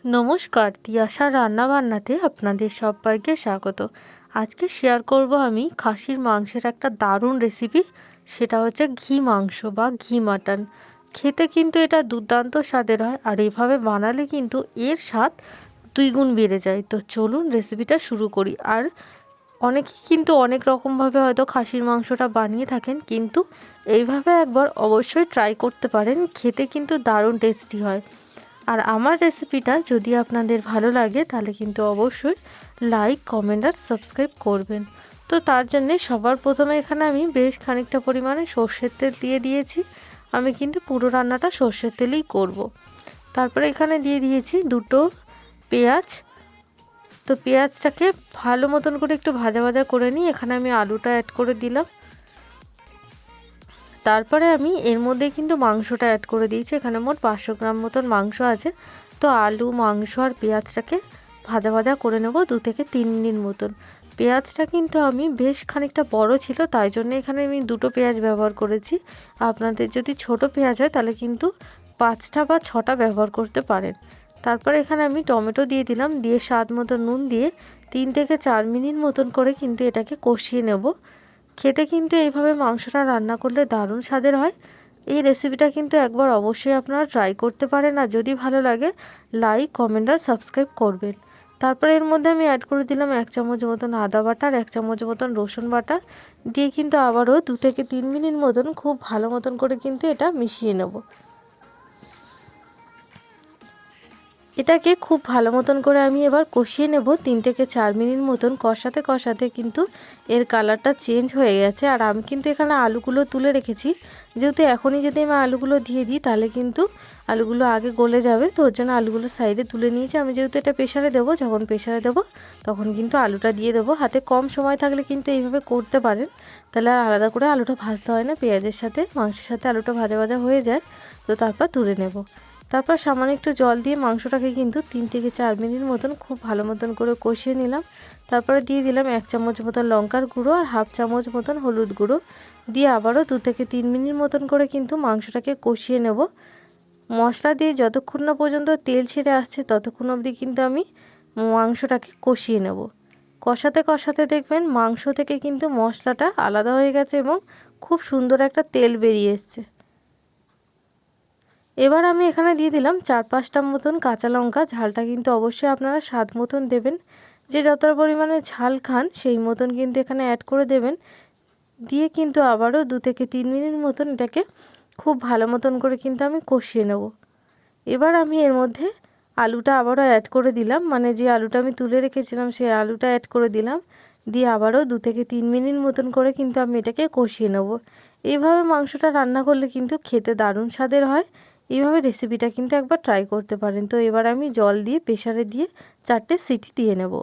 নমস্কার, তিয়াশা রান্নাবান্নাতে আপনাদের সবাইকে স্বাগত। আজকে শেয়ার করব আমি খাসির মাংসের একটা দারুণ রেসিপি। সেটা হচ্ছে ঘি মাংস বা ঘি মাটন। খেতে কিন্তু এটা দুর্দান্ত স্বাদের হয়, আর এভাবে বানালে কিন্তু এর স্বাদ দুই গুণ বেড়ে যায়। তো চলুন রেসিপিটা শুরু করি। আর অনেকে কিন্তু অনেক রকমভাবে হয়তো খাসির মাংসটা বানিয়ে থাকেন, কিন্তু এইভাবে একবার অবশ্যই ট্রাই করতে পারেন। খেতে কিন্তু দারুণ টেস্টি হয়। আর আমার রেসিপিটা যদি আপনাদের ভালো লাগে তাহলে কিন্তু অবশ্যই লাইক, কমেন্ট আর সাবস্ক্রাইব করবেন। তো তার জন্যে সবার প্রথমে এখানে আমি বেশ খানিকটা পরিমাণে সর্ষের তেল দিয়ে দিয়েছি। আমি কিন্তু পুরো রান্নাটা সর্ষের তেলেই করব। তারপরে এখানে দিয়ে দিয়েছি দুটো পেঁয়াজ। তো পেঁয়াজটাকে ভালো মতন করে একটু ভাজা ভাজা করে নিই। এখানে আমি আলুটা অ্যাড করে দিলাম। তারপরে আমি এর মধ্যে কিন্তু মাংসটা অ্যাড করে দিয়েছি। এখানে মোট 500 গ্রাম মতন মাংস আছে। তো আলু, মাংস আর পেঁয়াজটাকে ভাজা ভাজা করে নেব 2 থেকে 3 মিনিট মতন। পেঁয়াজটা কিন্তু আমি বেশ খানিকটা বড় ছিল, তাই জন্য এখানে আমি দুটো পেঁয়াজ ব্যবহার করেছি। আপনাদের যদি ছোট পেঁয়াজ হয় তাহলে কিন্তু 5টা বা 6টা ব্যবহার করতে পারেন। তারপরে এখানে আমি টমেটো দিয়ে দিলাম, দিয়ে স্বাদ মতো নুন দিয়ে 3 থেকে 4 মিনিট মতন করে কিন্তু এটাকে কষিয়ে নেব। খেতে কিন্তু এইভাবে মাংসটা রান্না করলে দারুণ স্বাদের হয়। এই রেসিপিটা কিন্তু একবার অবশ্যই আপনারা ট্রাই করতে পারেন, আর যদি ভালো লাগে লাইক, কমেন্ট আর সাবস্ক্রাইব করবেন। তারপরে এর মধ্যে আমি অ্যাড করে দিলাম 1 চামচ মতন আদা বাটা আর 1 চামচ মতন রসুন বাটা, দিয়ে কিন্তু আবারও 2 থেকে 3 মিনিট মতন খুব ভালো মতন করে কিন্তু এটা মিশিয়ে নেব। এটাকে খুব ভালো মতন করে আমি এবার কষিয়ে নেব 3 থেকে 4 মিনিট মতন। কষাতে কষাতে কিন্তু এর কালারটা চেঞ্জ হয়ে গেছে। আর আমি কিন্তু এখানে আলুগুলো তুলে রেখেছি, যেহেতু এখনই যদি আমি আলুগুলো দিয়ে দিই তাহলে কিন্তু আলুগুলো আগে গলে যাবে। তো ওর জন্য আলুগুলো সাইডে তুলে নিয়েছি। আমি যেহেতু এটা প্রেসারে দেবো, যখন প্রেসারে দেবো তখন কিন্তু আলুটা দিয়ে দেবো। হাতে কম সময় থাকলে কিন্তু এইভাবে করতে পারেন, তাহলে আর আলাদা করে আলুটা ভাজতে হয় না। পেঁয়াজের সাথে মাংসের সাথে আলুটা ভাজা ভাজা হয়ে যায়। তো তারপর তুলে নেব। তারপর সামান্য একটু জল দিয়ে মাংসটাকে কিন্তু 3 থেকে 4 মিনিট মতন খুব ভালো মতন করে কষিয়ে নিলাম। তারপরে দিয়ে দিলাম 1 চামচ মতন লঙ্কার গুঁড়ো আর 1/2 চামচ মতন হলুদ গুঁড়ো, দিয়ে আবারও 2 থেকে 3 মিনিট মতন করে কিন্তু মাংসটাকে কষিয়ে নেব। মশলা দিয়ে যতক্ষণ না পর্যন্ত তেল ছেড়ে আসছে ততক্ষণ অবধি কিন্তু আমি মাংসটাকে কষিয়ে নেব। কষাতে কষাতে দেখবেন মাংস থেকে কিন্তু মশলাটা আলাদা হয়ে গেছে এবং খুব সুন্দর একটা তেল বেরিয়ে এসছে। এবার আমি এখানে দিয়ে দিলাম 4-5টা মতন কাঁচা লঙ্কা। ঝালটা কিন্তু অবশ্যই আপনারা স্বাদ মতন দেবেন, যে যতটা পরিমাণে ঝাল খান সেই মতন কিন্তু এখানে অ্যাড করে দেবেন। দিয়ে কিন্তু আবারও 2 থেকে 3 মিনিট মতন এটাকে খুব ভালো মতন করে কিন্তু আমি কষিয়ে নেব। এবার আমি এর মধ্যে আলুটা আবারও অ্যাড করে দিলাম, মানে যে আলুটা আমি তুলে রেখেছিলাম সেই আলুটা অ্যাড করে দিলাম। দিয়ে আবারও 2 থেকে 3 মিনিট মতন করে কিন্তু আমি এটাকে কষিয়ে নেব। এইভাবে মাংসটা রান্না করলে কিন্তু খেতে দারুণ স্বাদের হয়। এইভাবে রেসিপিটা কিন্তু একবার ট্রাই করতে পারেন। তো এবার আমি জল দিয়ে প্রেসারে দিয়ে 4টে সিটি দিয়ে নেব।